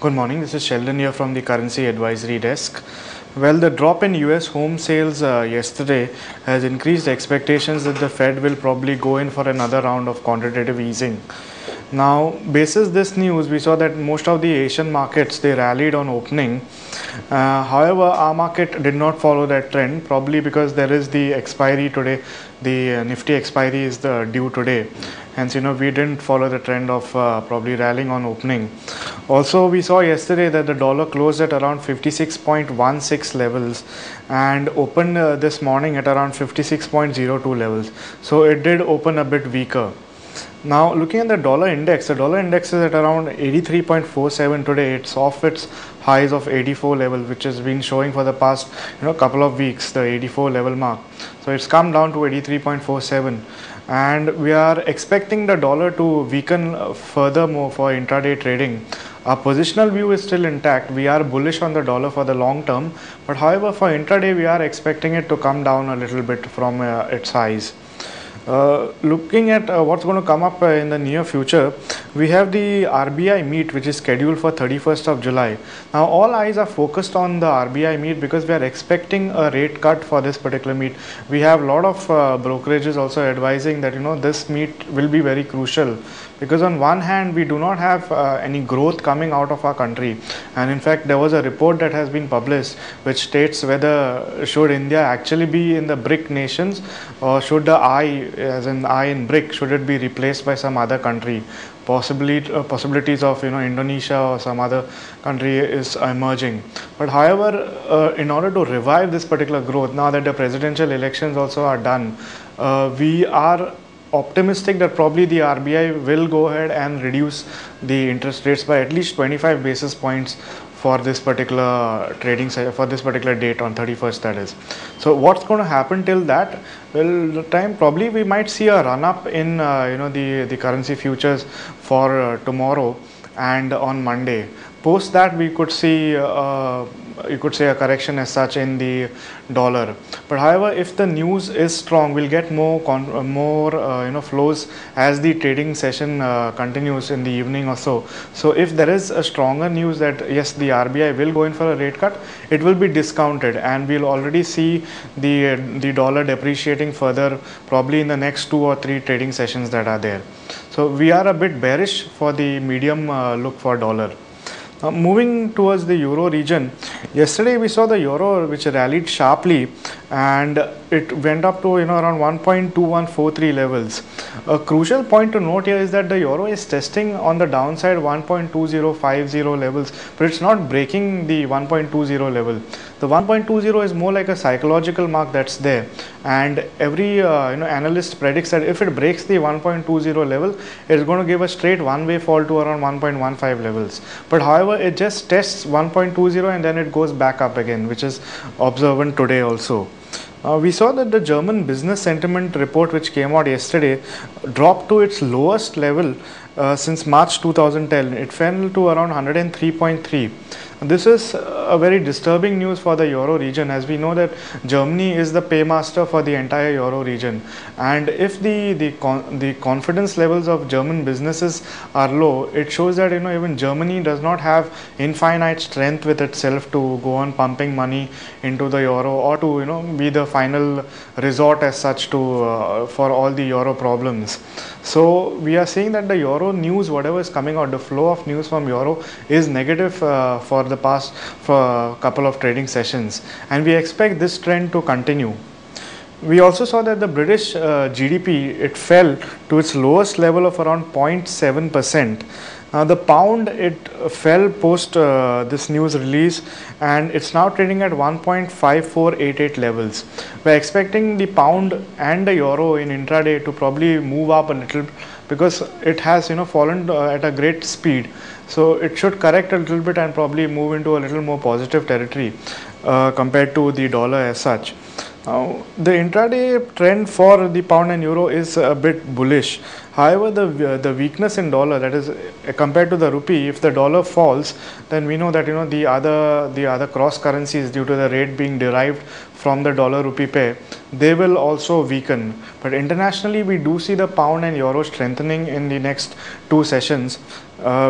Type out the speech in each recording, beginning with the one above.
Good morning. This is Sheldon here from the Currency Advisory Desk. Well, the drop in US home sales yesterday has increased expectations that the Fed will probably go in for another round of quantitative easing. Now, basis this news, we saw that most of the Asian markets they rallied on opening. However, our market did not follow that trend, probably because there is the expiry today. The Nifty expiry is due today. Hence, we didn't follow the trend of probably rallying on opening. Also, we saw yesterday that the dollar closed at around 56.16 levels and opened this morning at around 56.02 levels. So it did open a bit weaker. Now, looking at the dollar index is at around 83.47 today. It's off its highs of 84 level, which has been showing for the past couple of weeks, the 84 level mark. So it's come down to 83.47, and we are expecting the dollar to weaken furthermore for intraday trading. Our positional view is still intact. We are bullish on the dollar for the long term, but however for intraday we are expecting it to come down a little bit from its highs. Looking at what's going to come up in the near future, we have the RBI meet, which is scheduled for 31st of July. Now all eyes are focused on the RBI meet because we are expecting a rate cut for this particular meet. We have a lot of brokerages also advising that this meet will be very crucial, because on one hand we do not have any growth coming out of our country, and in fact there was a report that has been published which states whether should India actually be in the BRIC nations, or should the I, as in I in BRIC, should it be replaced by some other country. Possibilities of Indonesia or some other country is emerging. But however, in order to revive this particular growth, now that the presidential elections also are done, we are optimistic that probably the RBI will go ahead and reduce the interest rates by at least 25 basis points for this particular trading for this particular date on 31st, that is. So what's going to happen till that? Well, the time probably we might see a run up in the currency futures for tomorrow and on Monday. Post that we could see you could say a correction as such in the dollar. But however, if the news is strong, we'll get more flows as the trading session continues in the evening or so. So if there is a stronger news that yes, the RBI will go in for a rate cut, it will be discounted, and we'll already see the dollar depreciating further probably in the next 2 or 3 trading sessions that are there. So we are a bit bearish for the medium look for dollar. Moving towards the euro region, yesterday we saw the euro which rallied sharply, and it went up to around 1.2143 levels. A crucial point to note here is that the euro is testing on the downside 1.2050 levels, but it's not breaking the 1.20 level. The 1.20 is more like a psychological mark that's there, and every analyst predicts that if it breaks the 1.20 level, it's going to give a straight one-way fall to around 1.15 levels. But however, it just tests 1.20 and then it goes back up again, which is observant today also. We saw that the German business sentiment report, which came out yesterday, dropped to its lowest level since March 2010. It fell to around 103.3. This is a very disturbing news for the euro region, as we know that Germany is the paymaster for the entire euro region, and if the confidence levels of German businesses are low, it shows that even Germany does not have infinite strength with itself to go on pumping money into the euro, or to be the final resort as such to for all the euro problems. So we are seeing that the euro news, whatever is coming out, the flow of news from euro is negative for the past a couple of trading sessions, and we expect this trend to continue. We also saw that the British GDP, it fell to its lowest level of around 0.7%. The pound, it fell post this news release, and it's now trading at 1.5488 levels. We're expecting the pound and the euro in intraday to probably move up a little, because it has fallen at a great speed. So it should correct a little bit and probably move into a little more positive territory compared to the dollar as such. The intraday trend for the pound and euro is a bit bullish. However, the weakness in dollar, that is compared to the rupee, if the dollar falls, then we know that the other cross currencies, due to the rate being derived from the dollar rupee pair, they will also weaken. But internationally, we do see the pound and euro strengthening in the next two sessions.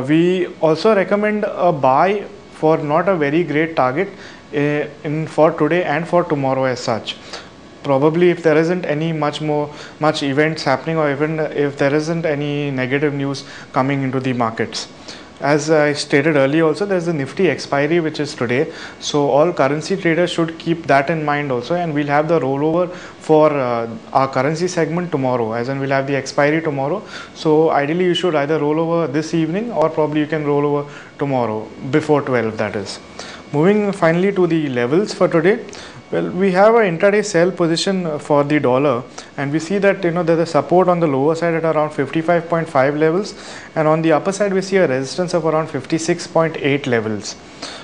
We also recommend a buy for not a very great target in for today and for tomorrow as such. Probably if there isn't any much events happening, or even if there isn't any negative news coming into the markets. As I stated earlier also, there's a nifty expiry which is today, so all currency traders should keep that in mind also, and we'll have the rollover for our currency segment tomorrow, as in we'll have the expiry tomorrow. So ideally you should either roll over this evening, or probably you can roll over tomorrow before 12, that is. Moving finally to the levels for today. Well, we have an intraday sell position for the dollar, and we see that there's a support on the lower side at around 55.5 levels, and on the upper side we see a resistance of around 56.8 levels.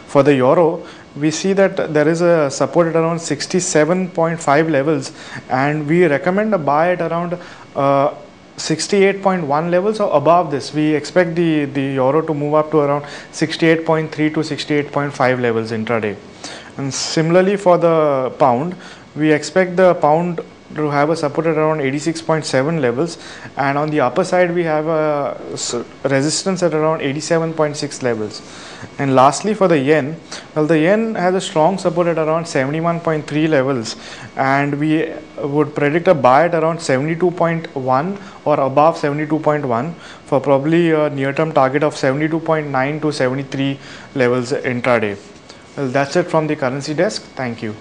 For the euro, we see that there is a support at around 67.5 levels, and we recommend a buy at around 68.1 levels or above this. We expect the euro to move up to around 68.3 to 68.5 levels intraday. And similarly for the pound, we expect the pound to have a support at around 86.7 levels, and on the upper side we have a resistance at around 87.6 levels. And lastly for the yen, well, the yen has a strong support at around 71.3 levels, and we would predict a buy at around 72.1 or above 72.1 for probably a near-term target of 72.9 to 73 levels intraday. Well, that's it from the currency desk. Thank you.